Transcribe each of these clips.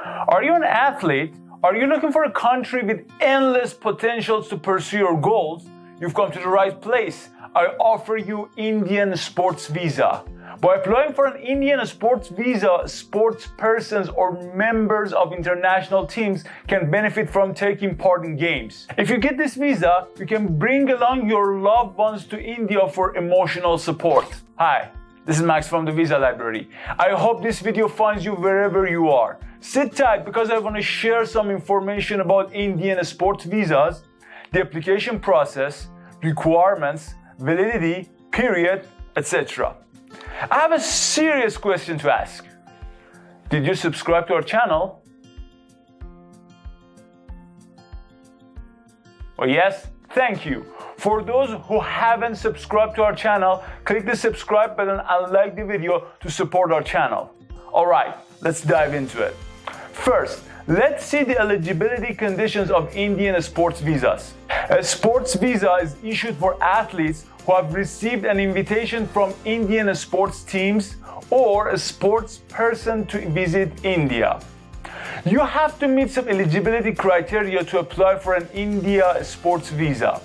Are you an athlete? Are you looking for a country with endless potentials to pursue your goals? You've come to the right place. I offer you Indian sports visa. By applying for an Indian sports visa, sports persons or members of international teams can benefit from taking part in games. If you get this visa, you can bring along your loved ones to India for emotional support. Hi, this is Max from the Visa Library. I hope this video finds you wherever you are. Sit tight because I want to share some information about Indian sports visas, the application process, requirements, validity, period, etc. I have a serious question to ask. Did you subscribe to our channel? Oh yes? Thank you. For those who haven't subscribed to our channel, click the subscribe button and like the video to support our channel. Alright, let's dive into it. First, let's see the eligibility conditions of Indian sports visas. A sports visa is issued for athletes who have received an invitation from Indian sports teams or a sports person to visit India. You have to meet some eligibility criteria to apply for an India sports visa.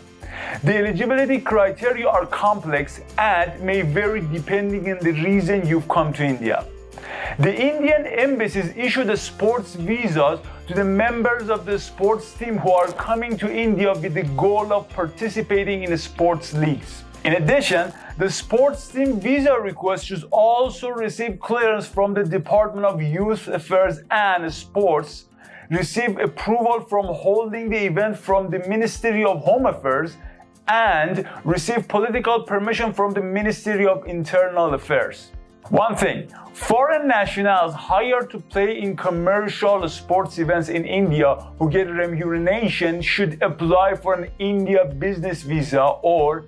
The eligibility criteria are complex and may vary depending on the reason you've come to India. The Indian embassies issue the sports visas to the members of the sports team who are coming to India with the goal of participating in sports leagues. In addition, the sports team visa request should also receive clearance from the Department of Youth Affairs and Sports, receive approval from holding the event from the Ministry of Home Affairs, and receive political permission from the Ministry of Internal Affairs. One thing, foreign nationals hired to play in commercial sports events in India who get remuneration should apply for an India business visa or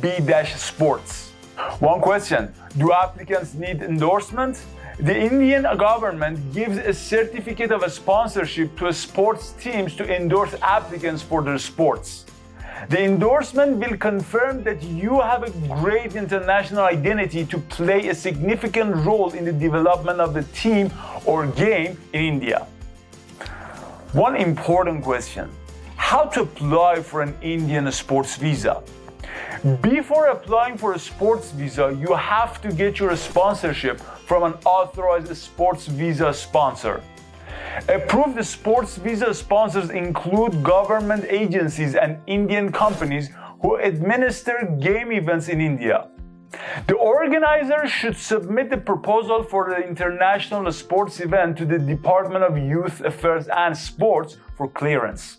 B-Sports. One question, do applicants need endorsement? The Indian government gives a certificate of a sponsorship to sports teams to endorse applicants for their sports. The endorsement will confirm that you have a great international identity to play a significant role in the development of the team or game in India. One important question, how to apply for an Indian sports visa? Before applying for a sports visa, you have to get your sponsorship from an authorized sports visa sponsor. Approved sports visa sponsors include government agencies and Indian companies who administer game events in India. The organizer should submit the proposal for the international sports event to the Department of Youth Affairs and Sports for clearance.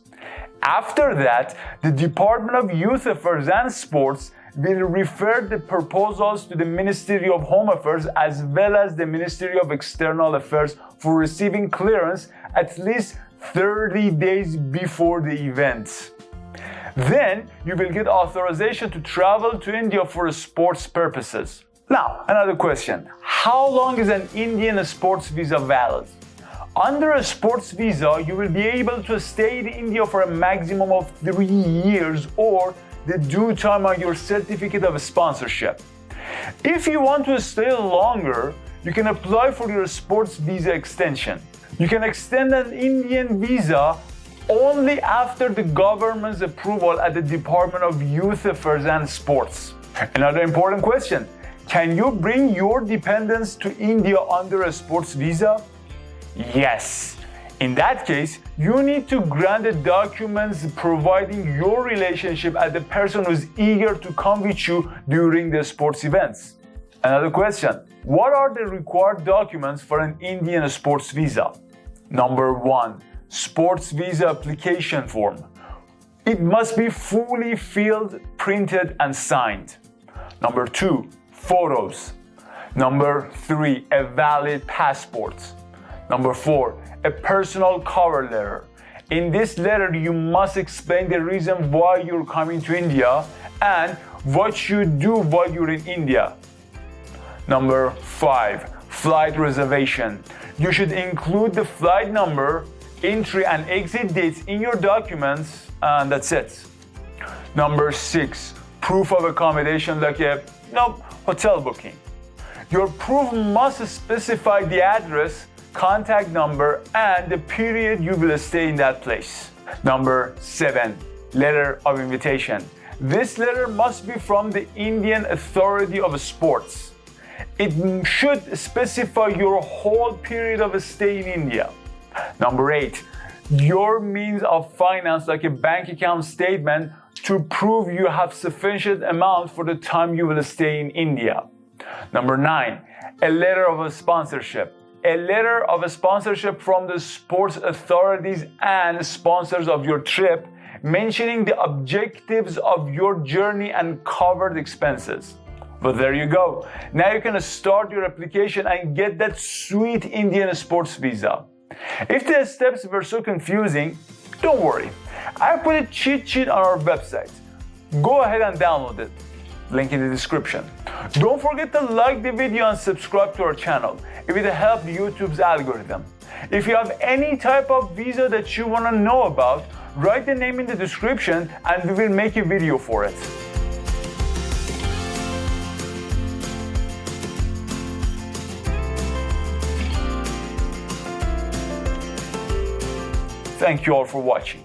After that, the Department of Youth Affairs and Sports will refer the proposals to the Ministry of Home Affairs as well as the Ministry of External Affairs for receiving clearance at least 30 days before the event. Then you will get authorization to travel to India for sports purposes. Now, another question. How long is an Indian sports visa valid? Under a sports visa, you will be able to stay in India for a maximum of 3 years or the due time on your certificate of sponsorship. If you want to stay longer, you can apply for your sports visa extension. You can extend an Indian visa only after the government's approval at the Department of Youth Affairs and Sports. Another important question, can you bring your dependents to India under a sports visa? Yes. In that case, you need to grant the documents providing your relationship as the person who is eager to come with you during the sports events. Another question, what are the required documents for an Indian sports visa? Number 1, sports visa application form. It must be fully filled, printed and signed. Number 2, photos. Number 3, a valid passport. Number 4, a personal cover letter. In this letter, you must explain the reason why you're coming to India and what you do while you're in India. Number 5, flight reservation. You should include the flight number, entry and exit dates in your documents, and that's it. Number 6, proof of accommodation like a hotel booking. Your proof must specify the address, contact number, and the period you will stay in that place. Number 7, letter of invitation. This letter must be from the Indian Authority of Sports. It should specify your whole period of stay in India. Number 8, your means of finance, like a bank account statement, to prove you have sufficient amount for the time you will stay in India. Number 9, a letter of sponsorship. A letter of sponsorship from the sports authorities and sponsors of your trip, mentioning the objectives of your journey and covered expenses. But there you go. Now you can start your application and get that sweet Indian sports visa. If the steps were so confusing, don't worry. I put a cheat sheet on our website. Go ahead and download it. Link in the description. Don't forget to like the video and subscribe to our channel. It will help YouTube's algorithm. If you have any type of visa that you want to know about, write the name in the description and we will make a video for it. Thank you all for watching.